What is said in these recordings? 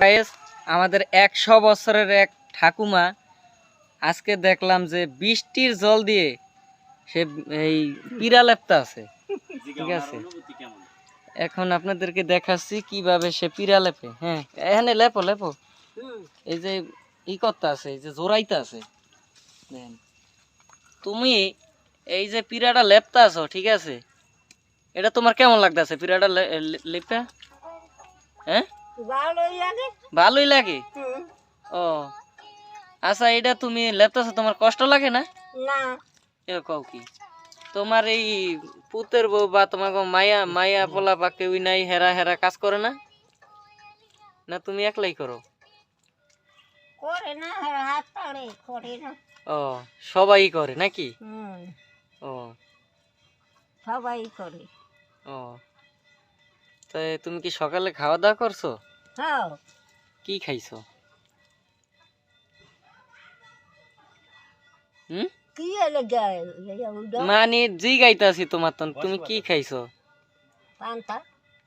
Guys আমাদের 100 বছরের এক ঠাকুমা আজকে দেখলাম যে বৃষ্টির জল দিয়ে সে এই পিরা লেপতা আছে। ঠিক আছে, এখন আপনাদেরকে দেখাচ্ছি কিভাবে সে পিরা লেপে। হ্যাঁ, এখানে লেপো লেপো। এই যে ই করতে আছে, এই যে জোড়াইতে আছে। দেখেন তুমি এই যে পিরাটা লেপতা আছো, ঠিক আছে, এটা তোমার কেমন লাগতেছে পিরাটা লেপটা? হ্যাঁ, ভালোই লাগে। ও আচ্ছা, এটা তুমি লেপতেছো, তোমার কষ্ট লাগে না? না, এ কও কি, তোমার এই পুতের বউ বা তোমার মায়া মায়া পোলা বা কেউই নাই, হেরা হেরা কাজ করে না? না তুমি একলাই করো? করে না, হাত পাড়ে করে না। ও সবাই করে নাকি? ও সবাই করে। ও তাই তুমি কি সকালে খাওয়া দাওয়া করছো? হ্যাঁ, কি খাইছো? হুম, কি এলে যায় মানে জি গাইতাছি তোমার তো, তুমি কি খাইছো? পান্তা।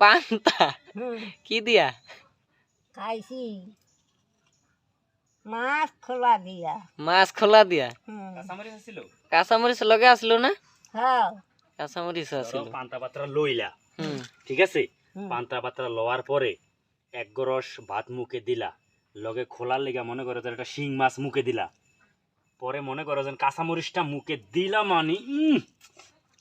পান্তা? কি দিয়া খাইছি মাছ খোলা দিয়া। মাছ খোলা দিয়া? কাঁচামরিচ লগে আসলো না? হ্যাঁ, কাঁচামরিচ আছিল। পান্তা পাত্রা লইলা, ঠিক আছে, পান্তা পাত্রা লওয়ার পরে এক গরস ভাত মুখে দিলা, লগে খোলার লেগা মনে করো একটা শিং মাছ মুখে দিলা, পরে মনে করো যে কাঁচামরিচটা মুখে দিলা, মানে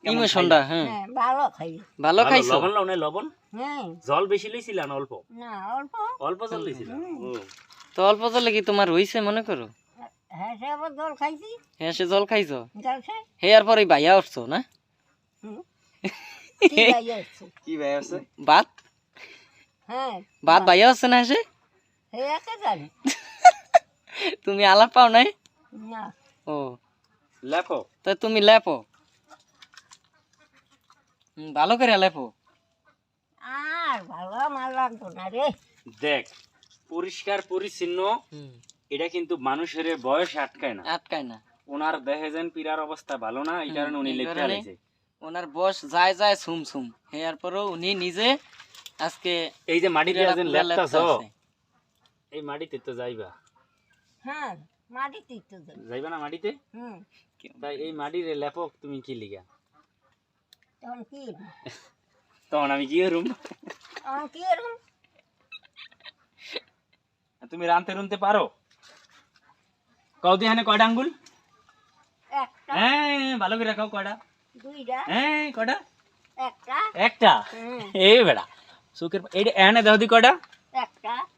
ইমোশনটা। হ্যাঁ, ভালো খাই। ভালো খাইছো? লবণ লাও নাই? লবণ হ্যাঁ, জল বেশি লইছিলা না অল্প? না অল্প। অল্প জল লইছিলা। তো অল্প জলে কি তোমার হইছে মনে করো? হ্যাঁ, সে আবার জল খাইছি। হ্যাঁ, সে জল খাইছো। যাচ্ছে হে আর পরে ভাইয়া উঠছো না? কি ভাই আসছে? কি ভাই আছে? ভাত হ্যাঁ, ভাত ভাইয়া হচ্ছে না? সে হে একে জানি তুমি আলাপ পাও নাই? না। ও লেখো তো তুমি লেপো, ভালো করে লেপো। আর ভালো আমার লাগতো না রে। দেখ, পরিষ্কার পরিচ্ছন্ন, এটা কিন্তু মানুষের বয়স আটকায় না, আটকায় না। ওনার দেখে যেন পিরার অবস্থা ভালো না, এই কারণে উনি লেখা লাইছে। ওনার বয়স যায় যায় ছুম ছুম, এর পরেও উনি নিজে আজকে এই যে মাটিতে পিরাটা যেন পুরা লেপতাছো, লেপতাছে। এই মাটিতে তো যাইবা, হ্যাঁ, মাটিতে তো যাই। যাইবা না মাটিতে? তাই এই মাটির লেপক তুমি কি লিগা? তখন কি তখন আমি কি করুম? তখন কি এরকম? তুমি রানতে রুনতে পারো? কও দি হানে কয়টা আঙ্গুল? একটা, হ্যাঁ, ভালো করে কও কয়টা? দুইটা, হ্যাঁ, কয়টা? একটা, একটা। এই বেড়া সুখের এইটা এনে দাও দি কয়টা? একটা,